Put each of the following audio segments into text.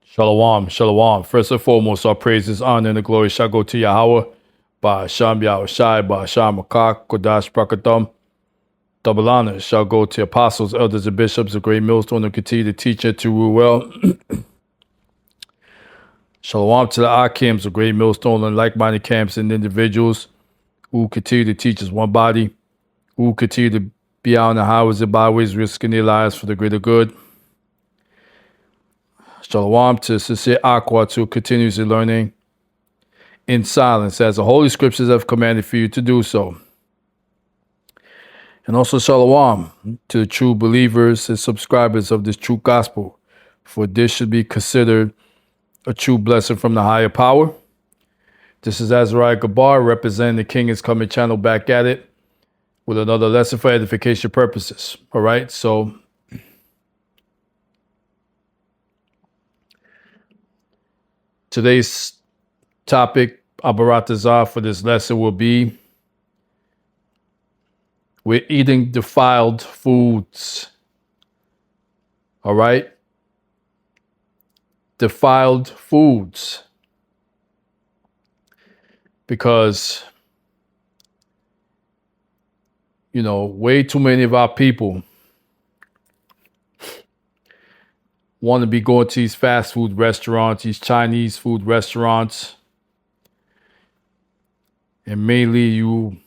Shalom, shalom. First and foremost, our praises, honor, and the glory shall go to Yahweh. Ba'asham Yahushai, Ba'asham Makak, Kodash Prakatham. Double honor shall go to apostles, elders, and bishops, a great millstone, and continue to teach and to rule well. Shalom to the Akims, a great millstone, and like-minded camps and individuals who continue to teach as one body, who continue to be out on the highways and byways, risking their lives for the greater good. Shalom to sincere Aqua, to continuously learning in silence, as the Holy Scriptures have commanded for you to do so. And also shalom to the true believers and subscribers of this true gospel, for this should be considered a true blessing from the higher power. This is Azariah Gabar, representing the King is Coming channel, back at it with another lesson for edification purposes. All right, so today's topic, Abaratazah, for this lesson will be: we're eating defiled foods. All right? Defiled foods. Because, way too many of our people want to be going to these fast food restaurants, these Chinese food restaurants. And mainly you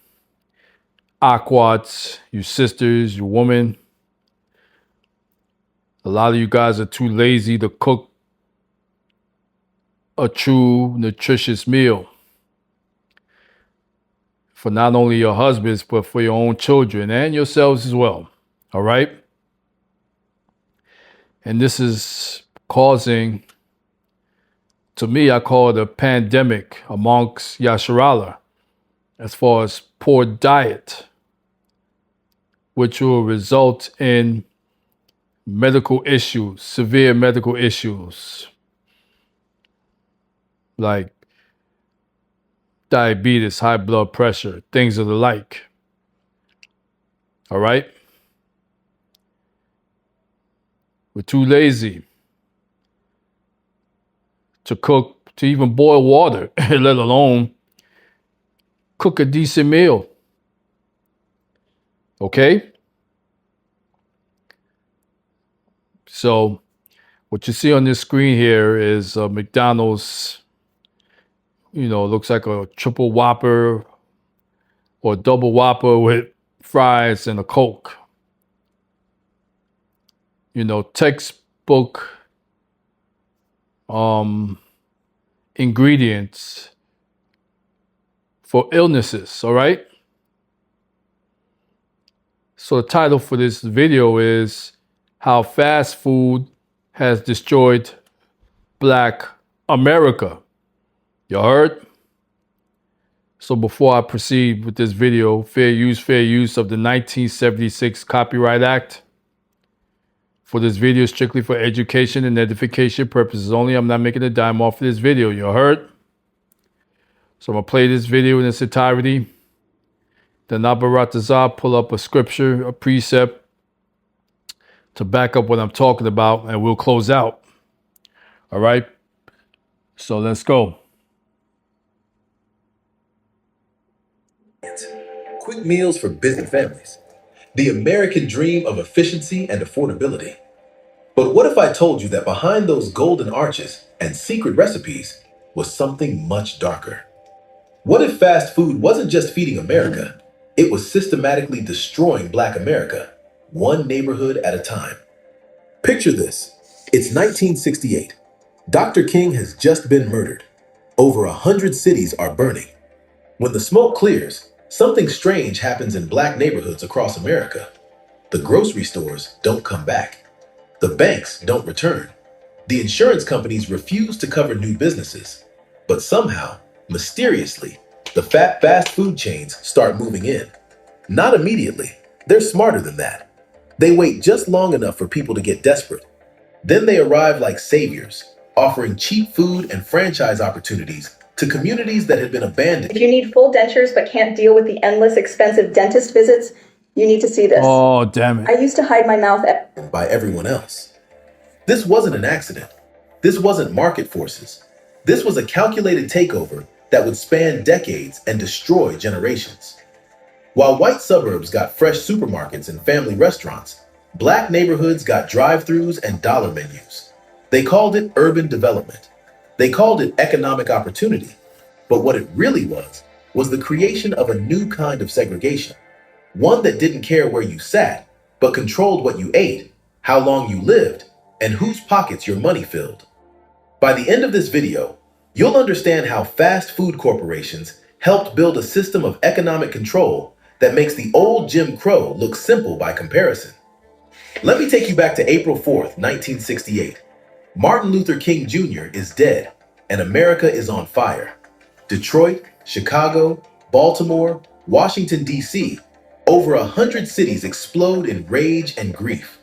Aquats, you sisters, you women. A lot of you guys are too lazy to cook a true nutritious meal for not only your husbands, but for your own children and yourselves as well. All right? And this is causing, to me, I call it a pandemic amongst Yasharala, as far as poor diet, which will result in medical issues, severe medical issues, like diabetes, high blood pressure, things of the like. All right? We're too lazy to cook, to even boil water, let alone cook a decent meal. Okay? So what you see on this screen here is McDonald's, looks like a triple Whopper or double Whopper with fries and a Coke. Textbook ingredients for illnesses, all right? So the title for this video is How Fast Food Has Destroyed Black America. You heard? So before I proceed with this video, fair use of the 1976 Copyright Act. For this video, strictly for education and edification purposes only. I'm not making a dime off of this video. You heard? So I'm going to play this video in its entirety. Then Abaratazah, pull up a scripture, a precept to back up what I'm talking about, and we'll close out. All right? So let's go. Quick meals for busy families. The American dream of efficiency and affordability. But what if I told you that behind those golden arches and secret recipes was something much darker? What if fast food wasn't just feeding America? It was systematically destroying Black America, one neighborhood at a time. Picture this. It's 1968. Dr. King has just been murdered. Over 100 cities are burning. When the smoke clears, something strange happens in Black neighborhoods across America. The grocery stores don't come back. The banks don't return. The insurance companies refuse to cover new businesses. But somehow, mysteriously, the fast food chains start moving in. Not immediately. They're smarter than that. They wait just long enough for people to get desperate. Then they arrive like saviors, offering cheap food and franchise opportunities to communities that had been abandoned. If you need full dentures but can't deal with the endless expensive dentist visits, you need to see this. Oh, damn it. I used to hide my mouth by everyone else. This wasn't an accident. This wasn't market forces. This was a calculated takeover that would span decades and destroy generations. While white suburbs got fresh supermarkets and family restaurants, black neighborhoods got drive-throughs and dollar menus. They called it urban development. They called it economic opportunity. But what it really was the creation of a new kind of segregation. One that didn't care where you sat, but controlled what you ate, how long you lived, and whose pockets your money filled. By the end of this video, you'll understand how fast food corporations helped build a system of economic control that makes the old Jim Crow look simple by comparison. Let me take you back to April 4th, 1968. Martin Luther King Jr. is dead, and America is on fire. Detroit, Chicago, Baltimore, Washington, D.C., over 100 cities explode in rage and grief.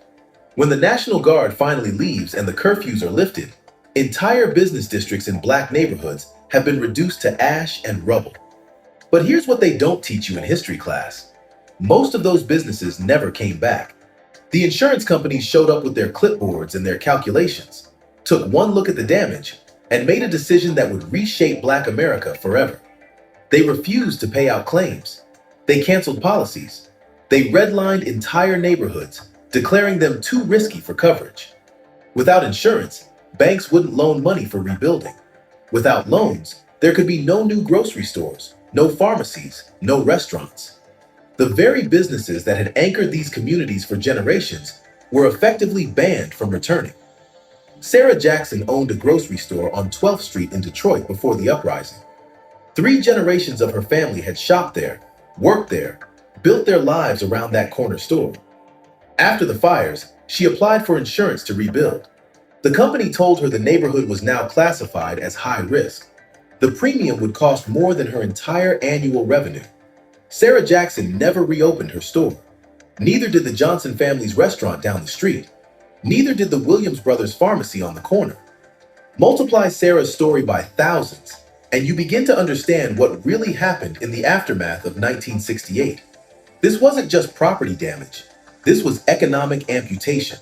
When the National Guard finally leaves and the curfews are lifted, entire business districts in black neighborhoods have been reduced to ash and rubble. But here's what they don't teach you in history class. Most of those businesses never came back. The insurance companies showed up with their clipboards and their calculations, took one look at the damage, and made a decision that would reshape Black America forever. They refused to pay out claims. They canceled policies. They redlined entire neighborhoods, declaring them too risky for coverage. Without insurance, banks wouldn't loan money for rebuilding. Without loans, there could be no new grocery stores, no pharmacies, no restaurants. The very businesses that had anchored these communities for generations were effectively banned from returning. Sarah Jackson owned a grocery store on 12th Street in Detroit before the uprising. 3 generations of her family had shopped there, worked there, built their lives around that corner store. After the fires, she applied for insurance to rebuild. The company told her the neighborhood was now classified as high risk. The premium would cost more than her entire annual revenue. Sarah Jackson never reopened her store. Neither did the Johnson family's restaurant down the street. Neither did the Williams Brothers pharmacy on the corner. Multiply Sarah's story by thousands, and you begin to understand what really happened in the aftermath of 1968. This wasn't just property damage. This was economic amputation.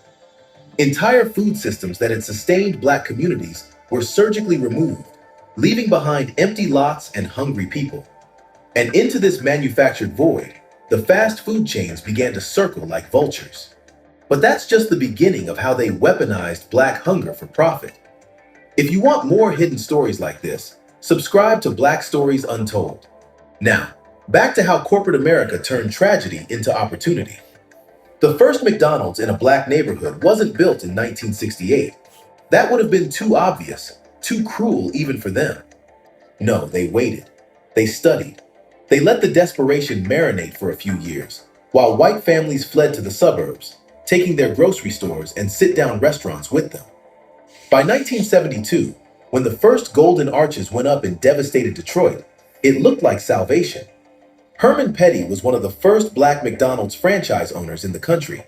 Entire food systems that had sustained black communities were surgically removed, leaving behind empty lots and hungry people. And into this manufactured void, the fast food chains began to circle like vultures. But that's just the beginning of how they weaponized black hunger for profit. If you want more hidden stories like this, subscribe to Black Stories Untold. Now, back to how corporate America turned tragedy into opportunity. The first McDonald's in a black neighborhood wasn't built in 1968. That would have been too obvious, too cruel even for them. No, they waited. They studied. They let the desperation marinate for a few years, while white families fled to the suburbs, taking their grocery stores and sit-down restaurants with them. By 1972, when the first golden arches went up in devastated Detroit, it looked like salvation. Herman Petty was one of the first black McDonald's franchise owners in the country.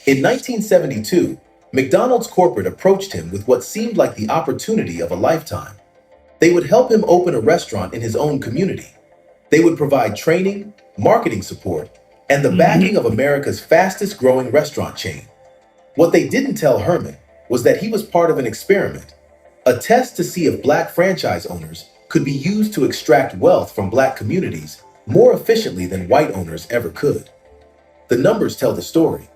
In 1972, McDonald's corporate approached him with what seemed like the opportunity of a lifetime. They would help him open a restaurant in his own community. They would provide training, marketing support, and the backing of America's fastest growing restaurant chain. What they didn't tell Herman was that he was part of an experiment, a test to see if black franchise owners could be used to extract wealth from black communities more efficiently than white owners ever could. The numbers tell the story.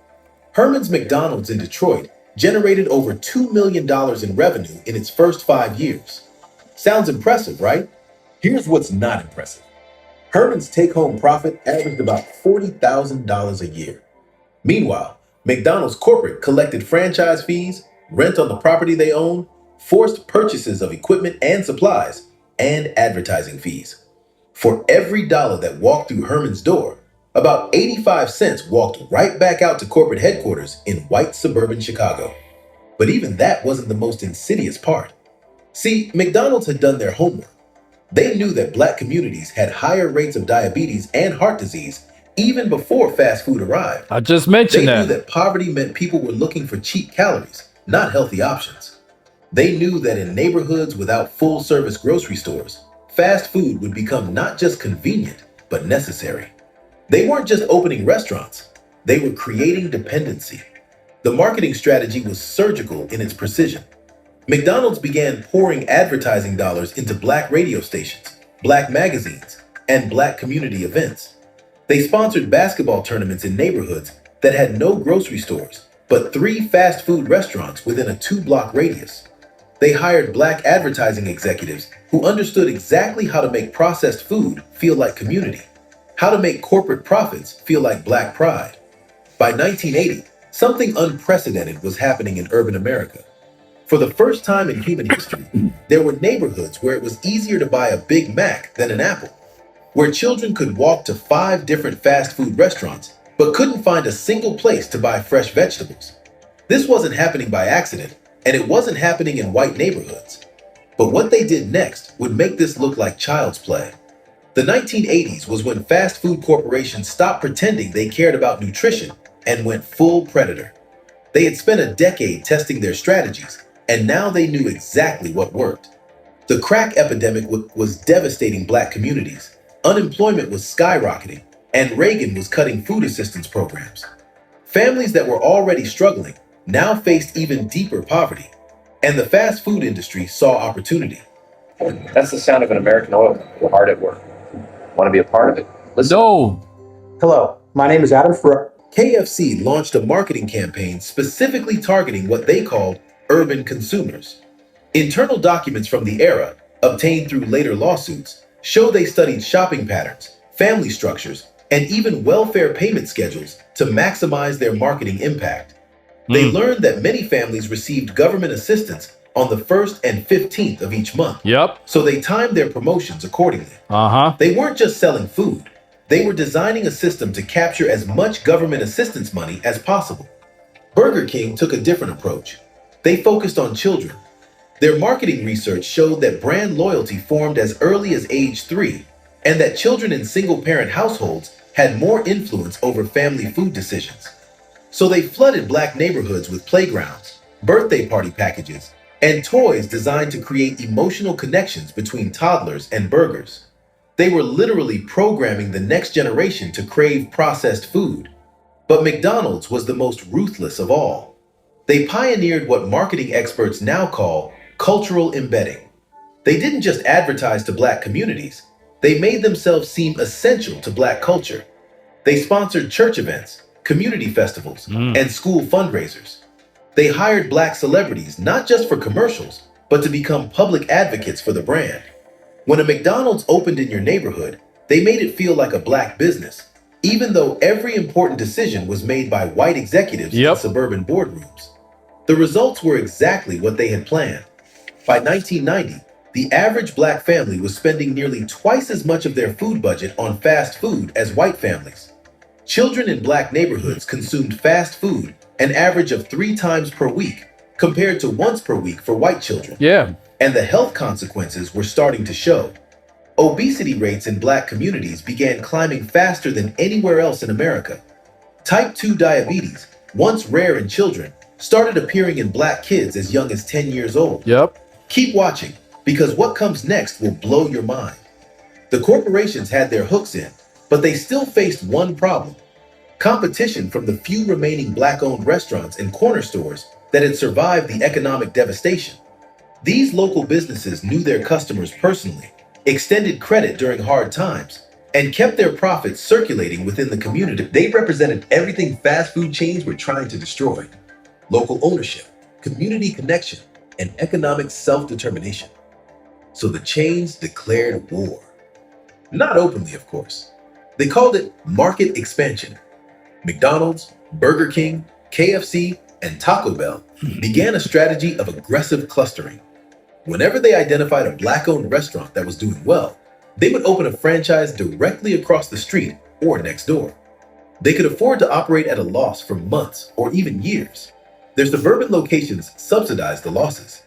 Herman's McDonald's in Detroit generated over $2 million in revenue in its first 5 years. Sounds impressive, right? Here's what's not impressive. Herman's take-home profit averaged about $40,000 a year. Meanwhile, McDonald's corporate collected franchise fees, rent on the property they own, forced purchases of equipment and supplies, and advertising fees. For every dollar that walked through Herman's door, about 85 cents walked right back out to corporate headquarters in white suburban Chicago. But even that wasn't the most insidious part. See, McDonald's had done their homework. They knew that black communities had higher rates of diabetes and heart disease even before fast food arrived. I just mentioned They knew that. that poverty meant people were looking for cheap calories, not healthy options. They knew that in neighborhoods without full-service grocery stores, fast food would become not just convenient, but necessary. They weren't just opening restaurants, they were creating dependency. The marketing strategy was surgical in its precision. McDonald's began pouring advertising dollars into black radio stations, black magazines, and black community events. They sponsored basketball tournaments in neighborhoods that had no grocery stores, but three fast food restaurants within a 2-block radius. They hired black advertising executives who understood exactly how to make processed food feel like community, how to make corporate profits feel like black pride. By 1980, something unprecedented was happening in urban America. For the first time in human history, there were neighborhoods where it was easier to buy a Big Mac than an apple, where children could walk to 5 different fast food restaurants but couldn't find a single place to buy fresh vegetables. This wasn't happening by accident, and it wasn't happening in white neighborhoods. But what they did next would make this look like child's play. The 1980s was when fast food corporations stopped pretending they cared about nutrition and went full predator. They had spent a decade testing their strategies, and now they knew exactly what worked. The crack epidemic was devastating black communities. Unemployment was skyrocketing, and Reagan was cutting food assistance programs. Families that were already struggling now faced even deeper poverty, and the fast food industry saw opportunity. That's the sound of an American oil company. We're hard at work. Want to be a part of it? Listen. No. Hello, my name is Adam Fro. KFC launched a marketing campaign specifically targeting what they called urban consumers. Internal documents from the era, obtained through later lawsuits, show they studied shopping patterns, family structures, and even welfare payment schedules to maximize their marketing impact. They learned that many families received government assistance on the 1st and 15th of each month. Yep. So they timed their promotions accordingly. They weren't just selling food. They were designing a system to capture as much government assistance money as possible. Burger King took a different approach. They focused on children. Their marketing research showed that brand loyalty formed as early as age 3, and that children in single-parent households had more influence over family food decisions. So they flooded black neighborhoods with playgrounds, birthday party packages, and toys designed to create emotional connections between toddlers and burgers. They were literally programming the next generation to crave processed food. But McDonald's was the most ruthless of all. They pioneered what marketing experts now call cultural embedding. They didn't just advertise to black communities, they made themselves seem essential to black culture. They sponsored church events, community festivals, and school fundraisers. They hired black celebrities not just for commercials, but to become public advocates for the brand. When a McDonald's opened in your neighborhood, they made it feel like a black business, even though every important decision was made by white executives in suburban boardrooms. The results were exactly what they had planned. By 1990, the average black family was spending nearly twice as much of their food budget on fast food as white families. Children in black neighborhoods consumed fast food an average of 3 times per week, compared to once per week for white children. And the health consequences were starting to show. Obesity rates in black communities began climbing faster than anywhere else in America. Type 2 diabetes, once rare in children, started appearing in black kids as young as 10 years old. Keep watching, because what comes next will blow your mind. The corporations had their hooks in, but they still faced one problem: competition from the few remaining black-owned restaurants and corner stores that had survived the economic devastation. These local businesses knew their customers personally, extended credit during hard times, and kept their profits circulating within the community. They represented everything fast food chains were trying to destroy: local ownership, community connection, and economic self-determination. So the chains declared war. Not openly, of course. They called it market expansion. McDonald's, Burger King, KFC, and Taco Bell began a strategy of aggressive clustering. Whenever they identified a black-owned restaurant that was doing well, they would open a franchise directly across the street or next door. They could afford to operate at a loss for months or even years. Their suburban locations subsidized the losses.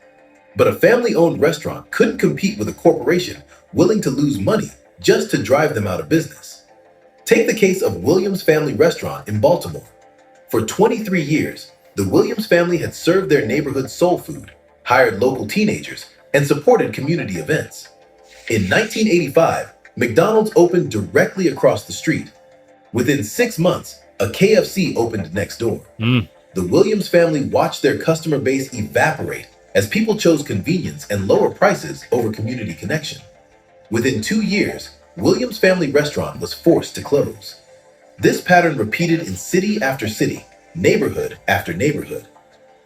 But a family-owned restaurant couldn't compete with a corporation willing to lose money just to drive them out of business. Take the case of Williams Family Restaurant in Baltimore. For 23 years, the Williams family had served their neighborhood soul food, hired local teenagers, and supported community events. In 1985, McDonald's opened directly across the street. Within 6 months, a KFC opened next door. The Williams family watched their customer base evaporate as people chose convenience and lower prices over community connection. Within 2 years, Williams Family Restaurant was forced to close. This pattern repeated in city after city, neighborhood after neighborhood.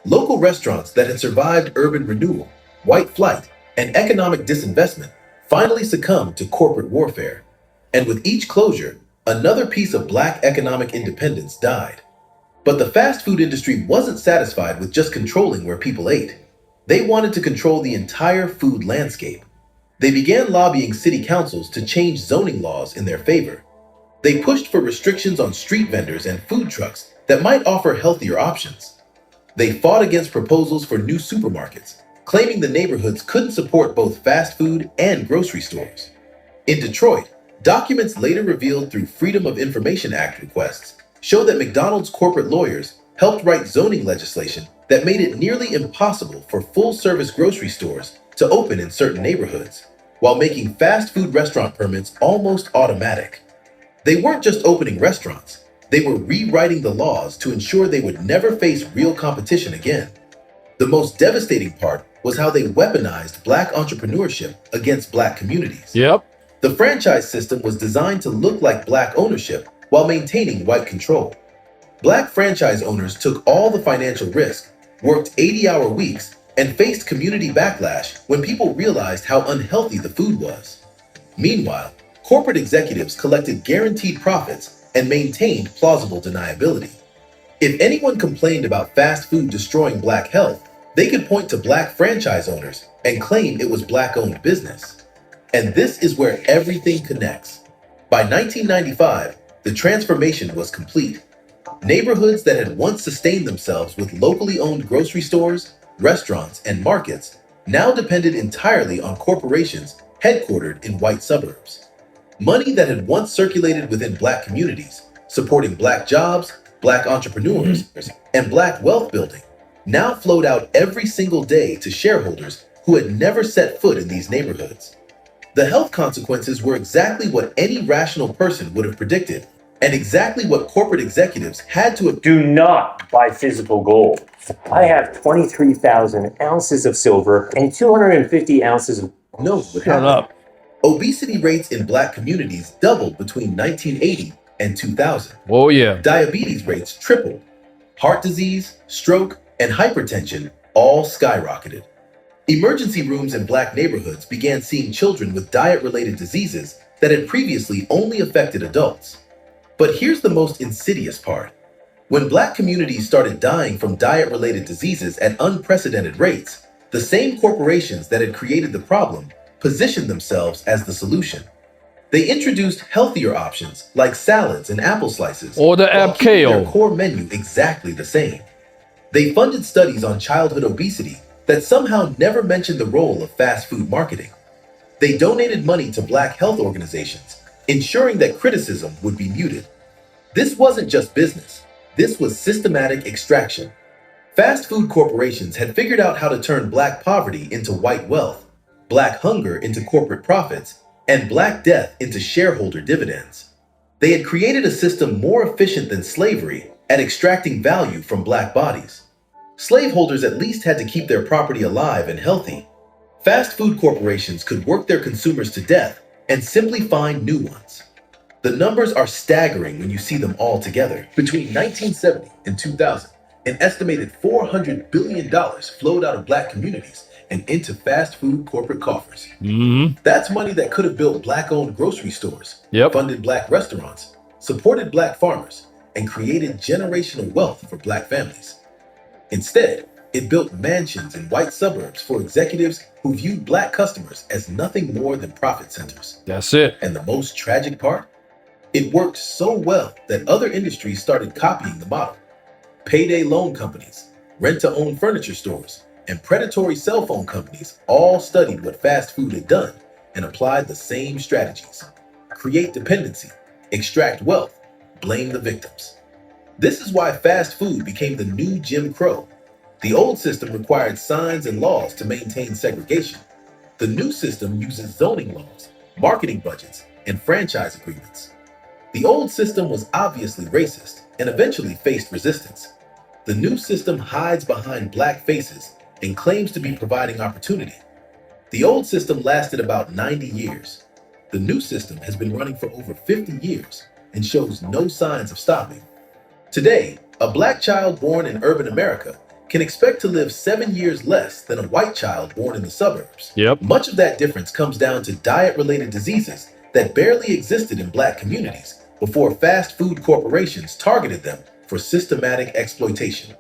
Local restaurants that had survived urban renewal, white flight, and economic disinvestment finally succumbed to corporate warfare. And with each closure, another piece of Black economic independence died. But the fast food industry wasn't satisfied with just controlling where people ate. They wanted to control the entire food landscape. They began lobbying city councils to change zoning laws in their favor. They pushed for restrictions on street vendors and food trucks that might offer healthier options. They fought against proposals for new supermarkets, claiming the neighborhoods couldn't support both fast food and grocery stores. In Detroit, documents later revealed through Freedom of Information Act requests show that McDonald's corporate lawyers helped write zoning legislation that made it nearly impossible for full-service grocery stores to open in certain neighborhoods, while making fast food restaurant permits almost automatic. They weren't just opening restaurants, they were rewriting the laws to ensure they would never face real competition again. The most devastating part was how they weaponized Black entrepreneurship against Black communities. Yep. The franchise system was designed to look like Black ownership while maintaining white control. Black franchise owners took all the financial risk, worked 80-hour weeks, and faced community backlash when people realized how unhealthy the food was. Meanwhile, corporate executives collected guaranteed profits and maintained plausible deniability. If anyone complained about fast food destroying Black health, they could point to Black franchise owners and claim it was Black-owned business. And this is where everything connects. By 1995, the transformation was complete. Neighborhoods that had once sustained themselves with locally owned grocery stores, restaurants, and markets now depended entirely on corporations headquartered in white suburbs. Money that had once circulated within Black communities, supporting Black jobs, Black entrepreneurs, and Black wealth building, now flowed out every single day to shareholders who had never set foot in these neighborhoods. The health consequences were exactly what any rational person would have predicted, and exactly what corporate executives had to have. Do not buy physical gold. I have 23,000 ounces of silver and 250 ounces of. known would Shut happen. up. Obesity rates in Black communities doubled between 1980 and 2000. Oh, yeah. Diabetes rates tripled. Heart disease, stroke, and hypertension all skyrocketed. Emergency rooms in Black neighborhoods began seeing children with diet-related diseases that had previously only affected adults. But here's the most insidious part. When Black communities started dying from diet-related diseases at unprecedented rates, the same corporations that had created the problem positioned themselves as the solution. They introduced healthier options like salads and apple slices, Or the while keeping their Abkeo. core menu exactly the same. They funded studies on childhood obesity that somehow never mentioned the role of fast food marketing. They donated money to Black health organizations, ensuring that criticism would be muted. This wasn't just business, this was systematic extraction. Fast food corporations had figured out how to turn Black poverty into white wealth, Black hunger into corporate profits, and Black death into shareholder dividends. They had created a system more efficient than slavery at extracting value from Black bodies. Slaveholders at least had to keep their property alive and healthy. Fast food corporations could work their consumers to death and simply find new ones. The numbers are staggering when you see them all together. Between 1970 and 2000, an estimated $400 billion flowed out of Black communities and into fast food corporate coffers. That's money that could have built Black-owned grocery stores, Yep. funded Black restaurants, supported Black farmers, and created generational wealth for Black families. Instead, it built mansions in white suburbs for executives who viewed Black customers as nothing more than profit centers. That's it. And the most tragic part? It worked so well that other industries started copying the model. Payday loan companies, rent-to-own furniture stores, and predatory cell phone companies all studied what fast food had done and applied the same strategies. Create dependency, extract wealth, blame the victims. This is why fast food became the new Jim Crow. The old system required signs and laws to maintain segregation. The new system uses zoning laws, marketing budgets, and franchise agreements. The old system was obviously racist and eventually faced resistance. The new system hides behind Black faces and claims to be providing opportunity. The old system lasted about 90 years. The new system has been running for over 50 years and shows no signs of stopping. Today, a black child born in urban America can expect to live 7 years less than a white child born in the suburbs. Yep. Much of that difference comes down to diet-related diseases that barely existed in black communities before fast food corporations targeted them for systematic exploitation.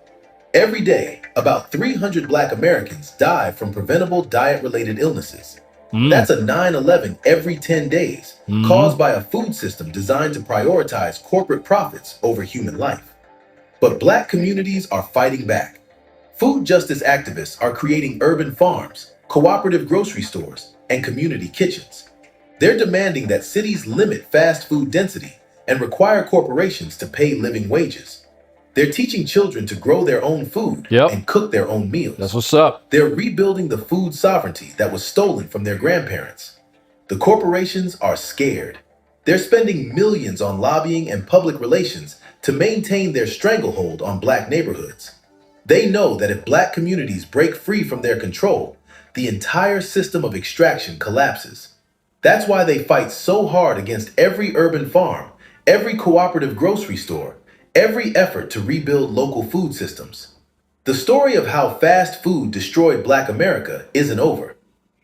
Every day, about 300 black Americans die from preventable diet-related illnesses. That's a 9/11 every 10 days, caused by a food system designed to prioritize corporate profits over human life. But black communities are fighting back. Food justice activists are creating urban farms, cooperative grocery stores, and community kitchens. They're demanding that cities limit fast food density and require corporations to pay living wages. They're teaching children to grow their own food Yep. and cook their own meals. That's what's up. They're rebuilding the food sovereignty that was stolen from their grandparents. The corporations are scared. They're spending millions on lobbying and public relations to maintain their stranglehold on black neighborhoods. They know that if black communities break free from their control, the entire system of extraction collapses. That's why they fight so hard against every urban farm, every cooperative grocery store, every effort to rebuild local food systems. The story of how fast food destroyed Black America isn't over.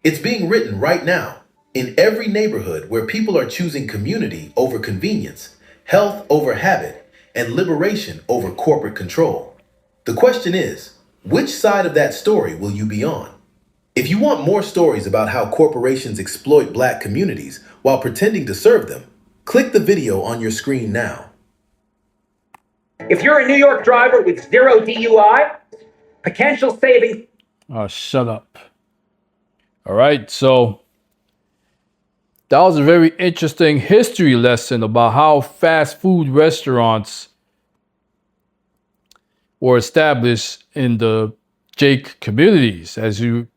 It's being written right now in every neighborhood where people are choosing community over convenience, health over habit, and liberation over corporate control. The question is, which side of that story will you be on? If you want more stories about how corporations exploit Black communities while pretending to serve them, click the video on your screen now. If you're a New York driver with 0 DUI, potential savings. Oh, shut up. All right, so that was a very interesting history lesson about how fast food restaurants were established in the Jake communities, as you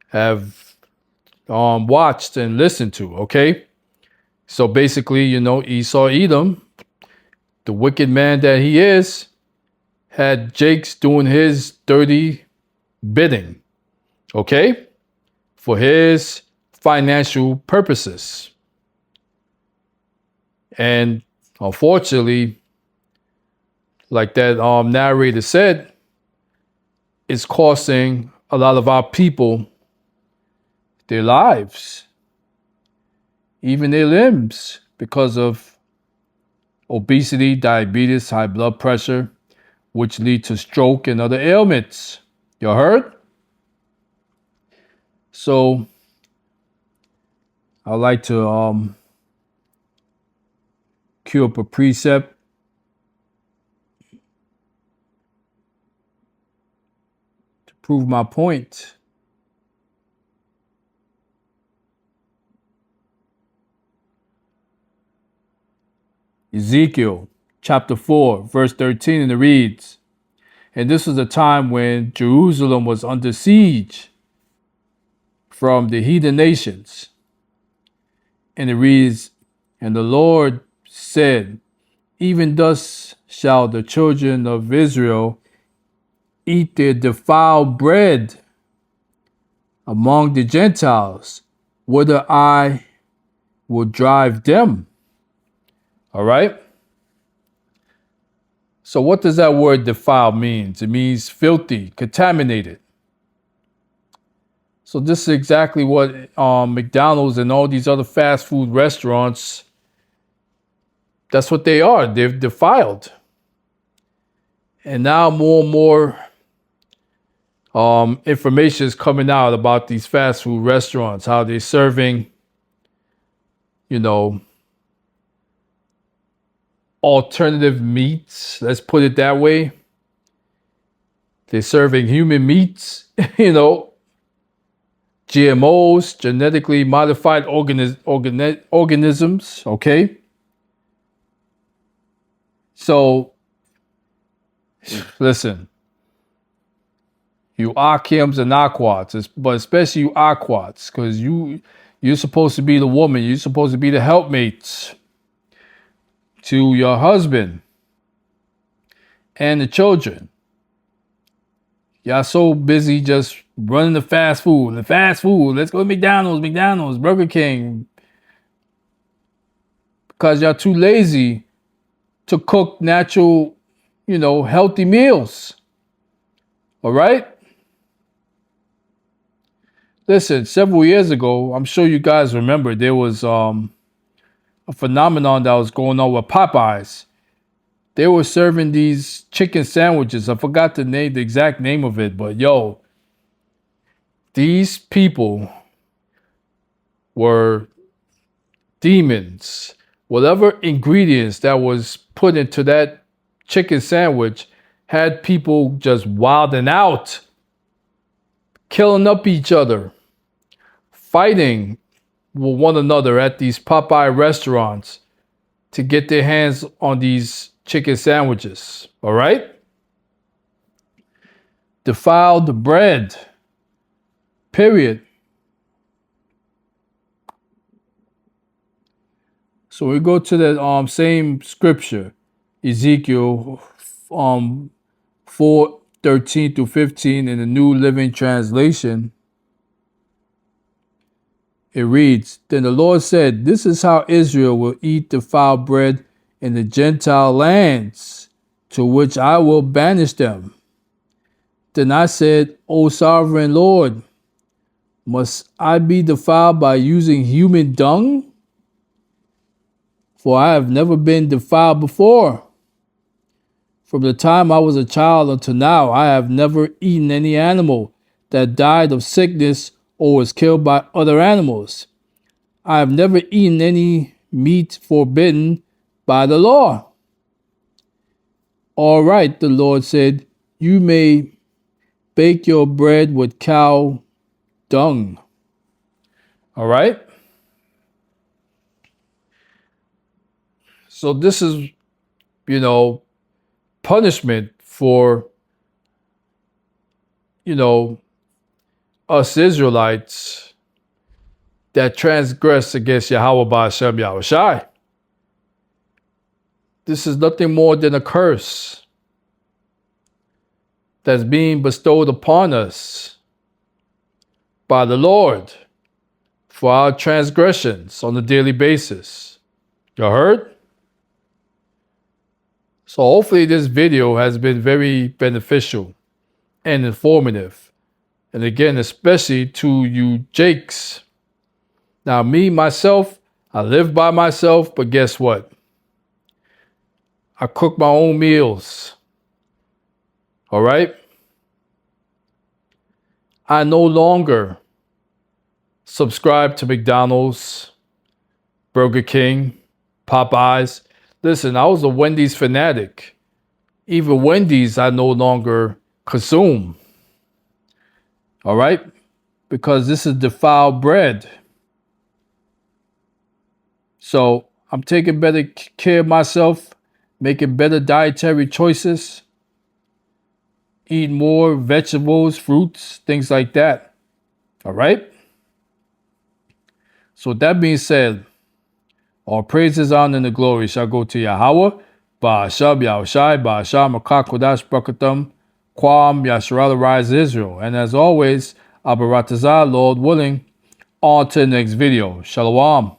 have watched and listened to, okay? So basically, Esau Edom, the wicked man that he is, had Jake's doing his dirty bidding, okay? For his financial purposes. And unfortunately, like that narrator said, it's costing a lot of our people their lives, even their limbs, because of obesity, diabetes, high blood pressure, which lead to stroke and other ailments. You heard? So I like to cue up a precept to prove my point. Ezekiel chapter 4, verse 13, and it reads, "And this was a time when Jerusalem was under siege from the heathen nations." And it reads, "And the Lord said, even thus shall the children of Israel eat their defiled bread among the Gentiles, whither I will drive them." All right? So what does that word defiled mean? It means filthy, contaminated. So this is exactly what McDonald's and all these other fast food restaurants, that's what they are. They're defiled. And now more and more information is coming out about these fast food restaurants, how they're serving, alternative meats. Let's put it that way. They're serving human meats, GMOs, genetically modified organisms, okay? So, listen, you Akims and Aquats, but especially you Aquats, because you're supposed to be the woman, you're supposed to be the helpmates to your husband and the children. Y'all so busy just running the fast food. Let's go to McDonald's, Burger King. Because y'all too lazy to cook natural, healthy meals. All right? Listen, several years ago, I'm sure you guys remember, there was a phenomenon that was going on with Popeyes. They were serving these chicken sandwiches. I forgot the exact name of it, but yo, these people were demons. Whatever ingredients that was put into that chicken sandwich had people just wilding out, killing up each other, fighting with one another at these Popeye restaurants to get their hands on these chicken sandwiches. All right? Defiled bread. Period. So we go to that same scripture, Ezekiel 4:13 through 15 in the New Living Translation. It reads, Then the Lord said, This is how Israel will eat defiled bread in the Gentile lands, to which I will banish them. Then I said, O sovereign Lord, must I be defiled by using human dung? For I have never been defiled before. From the time I was a child until now, I have never eaten any animal that died of sickness or was killed by other animals. I have never eaten any meat forbidden by the law. All right, the Lord said, you may bake your bread with cow dung. All right? So this is, punishment for, us Israelites that transgress against Yahweh Ba'ashem Yahushai. This is nothing more than a curse that's being bestowed upon us by the Lord for our transgressions on a daily basis. You heard? So hopefully this video has been very beneficial and informative. And again, especially to you Jakes. Now me, myself, I live by myself, but guess what? I cook my own meals. All right? I no longer subscribe to McDonald's, Burger King, Popeyes. Listen, I was a Wendy's fanatic. Even Wendy's I no longer consume. All right? Because this is defiled bread. So I'm taking better care of myself, making better dietary choices, eating more vegetables, fruits, things like that. All right? So with that being said, all praises, honor, and the glory shall go to Yahweh, Ba'ashab Yahushai, Ba'asham Makak Kodash Brakatam, Kwam Yasharal Rise Israel. And as always, Abaratazah, Lord willing, on to the next video. Shalom.